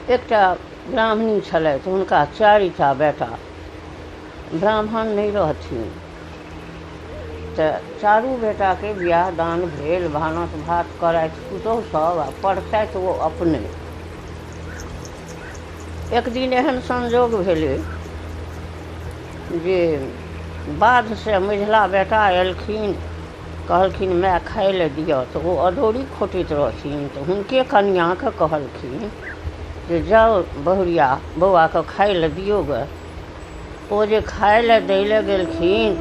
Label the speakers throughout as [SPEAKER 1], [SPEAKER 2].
[SPEAKER 1] एकटा ब्राह्मणी छलथि, हुनका 4टा बेटा। ब्राह्मण नहीं रहथिन तऽ 4 बेटाके बियाह दान भेल, भानस भात करथि पुतहु सब आ पढ़तथि ओ अपने। एक दिन एहन संजोग भेलै जे बाध से मझिला बेटा एलखिन, कहलखिन माय खाय लए दिअ, तऽ ओ अदौरी खोटैत रहथिन तऽ हुनके कनिआँके कहलखिन जे जाउ बहुरिया बौआके खाय लए दियौ गे। ओ जे खाय लए दै लए गेलखिन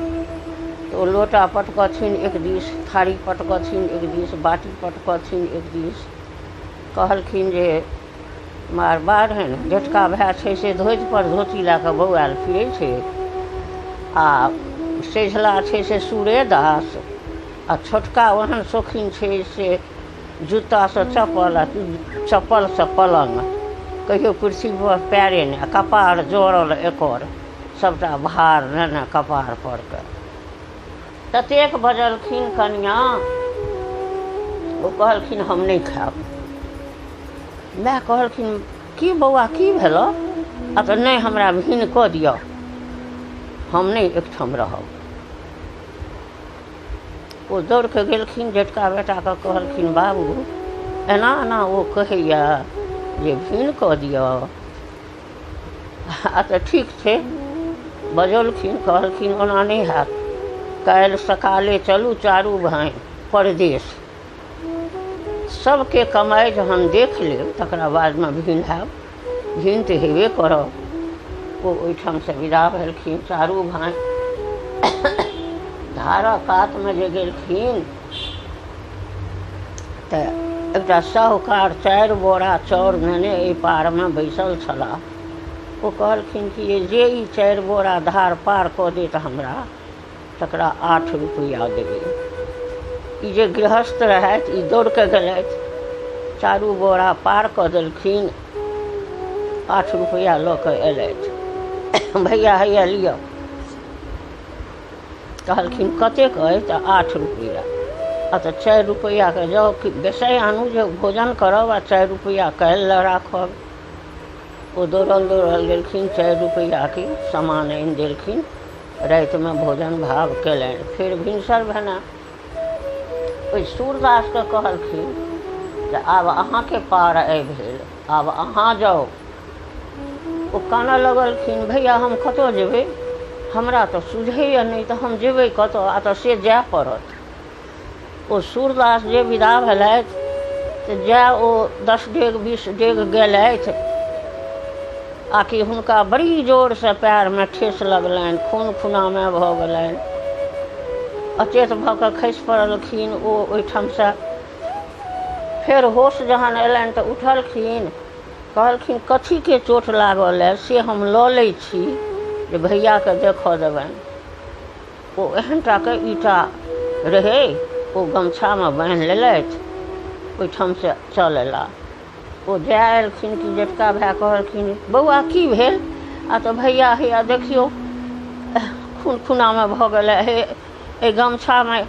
[SPEAKER 1] तऽ ओ लोटा पटकथिन एक दिस, थारी पटकथिन एक दिस, बाटी पटकथिन एक दिस। कहलखिन जे मार बाढ़नि जेठका भाय छै से धोति पर धोती लए कऽ बौआएल फिरै छै, आ सेझला छै से सूरे दास, आ छोटका ओहन शौकीन छै से जूतासँ चप्पल आ चप्पलसँ पलङ्ग, कहियो पृथ्वी पर पैरे नहि, आ कपार जोड़ल एकर सबटा भार नेने कपार पर के। ततेक बजलखिन कनिआँ, ओ कहलखिन हम नहि खायब। माय कहलखिन की बौआ की भेलऽ? आ तऽ नहि हमरा भिन्न कऽ दिअ, हम नहि एकठाम रहब। ओ दौड़ कऽ गेलखिन जेठका बेटाके कहलखिन बाबू एना एना ओ कहैया जे भिन्न कऽ दिअ। आ तऽ ठीक छै, बजौलखिन, कहलखिन ओना नहि हैत, काल्हि सकाले चलू 4 भाइ परदेश, सबके कमाइ जहन देख लेब तकरा बादमे भिन्न हैब, भिन्न तऽ हेबे करब। ओ ओहिठामसँ विदा भेलखिन 4 भाइ। धारा कातमे जे गेलखिन तऽ एकटा साहूकार 4 बोरा चाउर नेने एहि पारमे बैसल छलाह। ओ कहलखिन कि जे ई 4 बोरा धार पार कऽ देत हमरा तकरा 8 रुपैआ देबै। ई जे गृहस्थ रहथि ई दौड़ कऽ गेलथि, 4 बोरा पार कऽ देलखिन, 8 रुपैआ लऽ कऽ अयलथि। भैया हैया लिअ। कहलखिन कतेक अइ? तऽ 8 रुपैआ। आ तऽ 4 रुपैआके जाउ बेसाय आनू जे भोजन करब, आ 4 रुपैआ काल्हि लए राखब। ओ दौड़ल दौड़ल गेलखिन, 4 रुपैआके सामान आनि देलखिन, रातिमे भोजन भाव केलनि। फेर भिनसर भेने ओहि सूरदासके कहलखिन जे आब अहाँके पार आबि भेल, आब अहाँ जाउ। ओ कानऽ लगलखिन भैया हम कतऽ जेबै, हमरा तऽ सुझैए नहि, तऽ हम जेबै कतऽ? आ तऽ से जाय पड़त। ओ सूरदास जे विदा भेलथि तऽ जाय ओ 10 डेग 20 डेग गेलथि, आकि हुनका बड़ी जोरसँ पएरमे ठेस लगलनि, खून खुनामे भऽ गेलनि, अचेत भऽ कऽ खसि पड़लखिन। ओ ओहिठामसँ फेर होश जहन अयलनि तऽ उठलखिन, कहलखिन कथीके चोट लागल है से हम लऽ लै छी जे भैयाके देखऽ देबनि। ओ एहनटाके ईटा रहै, ओ गमछामे बान्हि लेलथि, ओहिठामसँ चल अयला। ओ जाय एलखिन कि जेठका भाय कहलखिन बौआ की भेल? आ तऽ भैया हैया देखियौ खून खुनामे भऽ गेलै, हे एहि गमछामे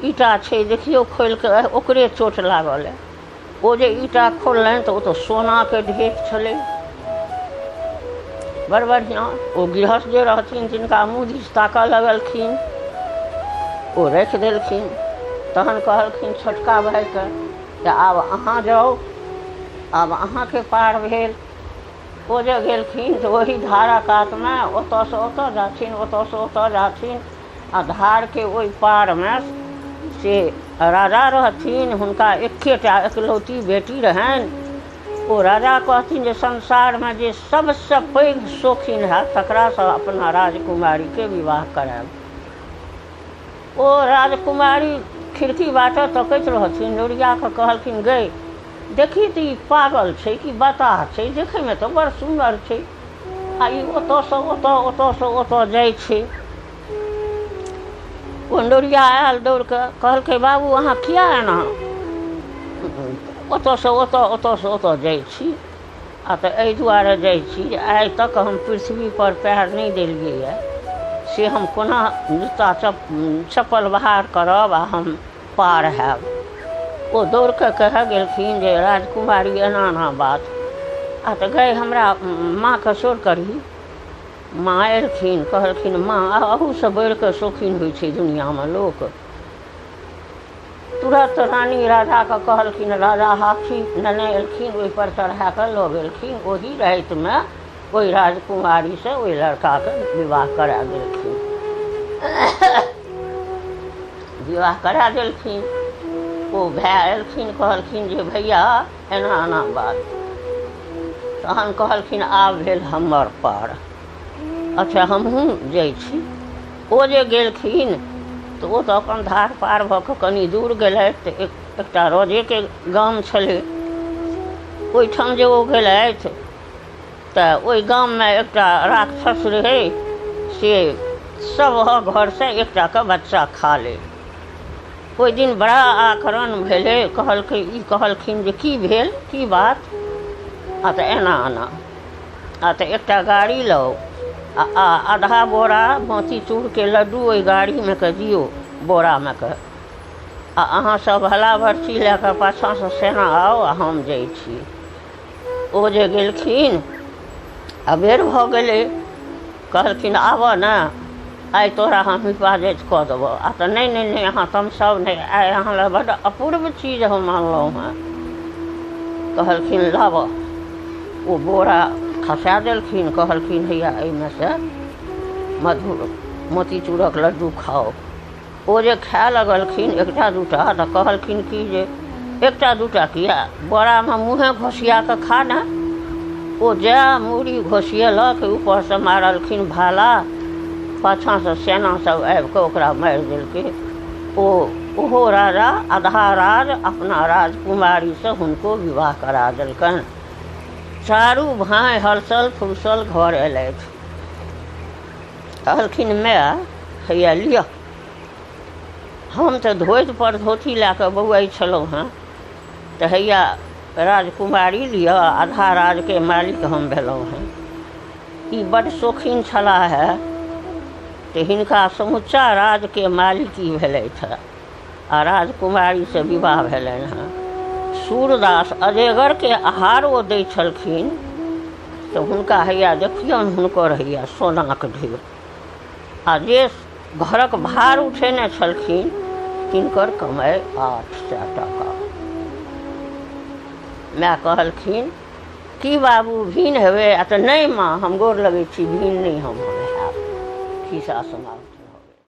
[SPEAKER 1] ईटा छै देखियौ खोलि कऽ, ओकरे चोट लागल है। ओ जे ईटा खोललनि तऽ ओ तऽ सोनाके ढेक छलै, बड़ बढ़िआँ। ओ गृहस्थ जे रहथिन तिनका मुँह दिस ताकऽ लगलखिन, ओ राखि देलखिन। तहन कहलखिन छोटका भाइके जे आब अहाँ जाउ, आब अहाँके पार भेल। ओ जे गेलखिन तऽ ओही धारा कातमे ओतऽसँ ओतऽ जाथिन, ओतऽसँ ओतऽ जाथिन, आ धारके ओहि पारमे से राजा रहथिन। हुनका एकेटा एकलौती बेटी रहनि। ओ राजा कहथिन जे संसारमे जे सबसँ पैघ शौकीन हैत तकरासँ अपना राजकुमारीके विवाह करायब। ओ राजकुमारी खिड़की बाटे तकैत रहथिन, लोरिया कऽ कहलखिन गै देखी तऽ ई पागल छै कि बताह छै, देखैमे तऽ बड़ सुन्दर छै, आ ई ओतऽसँ ओतऽ ओतऽसँ ओतऽ जाइ छै। ओ लोरिया आयल दौड़ कऽ, कहलकै बाबू अहाँ किया एना ओतऽसँ ओतऽ ओतऽसँ ओतऽ जाइ छी? आ तऽ एहि दुआरे जाइ छी जे आइ तक हम पृथ्वी पर पैर नहि देलियैए, से हम कोना जूता चप्पल बहार करब आ हम पार हैब। ओ दौड़ कऽ कहऽ गेलखिन जे राजकुमारी एना एना बात, आ तो गए हमरा माँ के शोर करी। माँ एलखिन, कहलखिन माँ अहू से बढ़ि कऽ शौकीन होइ छै दुनियामे लोक। तुरंत रानी राजा के कहलखिन, राजा हाथी नेने एलखिन, ओहिपर चढ़ा कऽ लऽ गेलखिन। ओही रातिमे ओहि राजकुमारी से ओहि लड़का के विवाह करा देलखिन। विवाह करा देलखिन। ओ भाय एलखिन, कहलखिन जे भैया एना एना बात। तहन कहलखिन आब भेल हमर पार, अच्छा हमहूँ जाइ छी। ओ जे गेलखिन तऽ ओ तऽ अपन धार पार भऽ कऽ कनि दूर गेलथि तऽ एकटा राजेके गाम छलै। ओहिठाम जे ओ गेलथि तऽ ओहि गाममे एकटा राक्षस रहै, से सभ घरसँ एकटाके बच्चा खा ले। ओहि दिन बड़ा आकरण भेलै। कहलखिन जे की भेल, की बात? आ तऽ एना एना। आ तऽ एकटा गाड़ी लाउ आ आधा बोरा मोती चूरके लड्डू ओहि गाड़ीमे के दियौ, बोरामे के। आ अहाँ सब भला भरती लए कऽ पाछाँसँ सेना आउ आ हम जाइ छी। ओ जे गेलखिन आ बेर भऽ गेलै, कहलखिन आबऽ ने, आइ तोरा हम हिफाजत कऽ देबऽ। आ तऽ नहि अहाँ तमसाउ नहि, आइ अहाँ लए बड्ड अपूर्व चीज हम आनलहुँ हेँ। कहलखिन लाबऽ। ओ बोरा खसा देलखिन, कहलखिन हैया एहिमे से मधुर मोतीचूरक लड्डू खाओ। ओ जे खाए लगलखिन एकटा दूटा, तऽ कहलखिन कि जे एकटा दूटा किया, बोरामे मुँहे घोसिया कऽ खा ने। ओ जए मूड़ी घोसिएलक, ऊपरसँ मारलखिन भाला, पाछाँसँ सेना सब आबि कऽ ओकरा मारि देलकै। ओहो राजा आधा राज अपना राजकुमारीसँ हुनको विवाह करा देलकनि। चारू भाइ हलसल फुलसल घर अयलथि। कहलखिन माय हैया लिअ। हम तऽ धोति पर धोती लए कऽ बौआइ छलहुँ हेँ, तऽ हैया राजकुमारी लिअ, आधा राजके मालिक हम भेलहुँ हेँ। ई बड्ड शौकीन छलाह है, तऽ हिनका समुच्चा राजके मालिकी भेलथि हेँ आ राजकुमारीसँ विवाह भेलनि हेँ। सूरदास अजगरके आहार ओ दै छलखिन, तऽ हुनका हैया देखियौन हुनकर हैया सोनाक ढेर। आ जे घरक भार उठेने छलखिन तिनकर कमाइ 800 टाका। माय कहलखिन की बाबू भिन हेबै? आ तऽ नहि माँ हम गोर लगै छी, भिन नहि हम हैब। खिस्सा सुनाउ।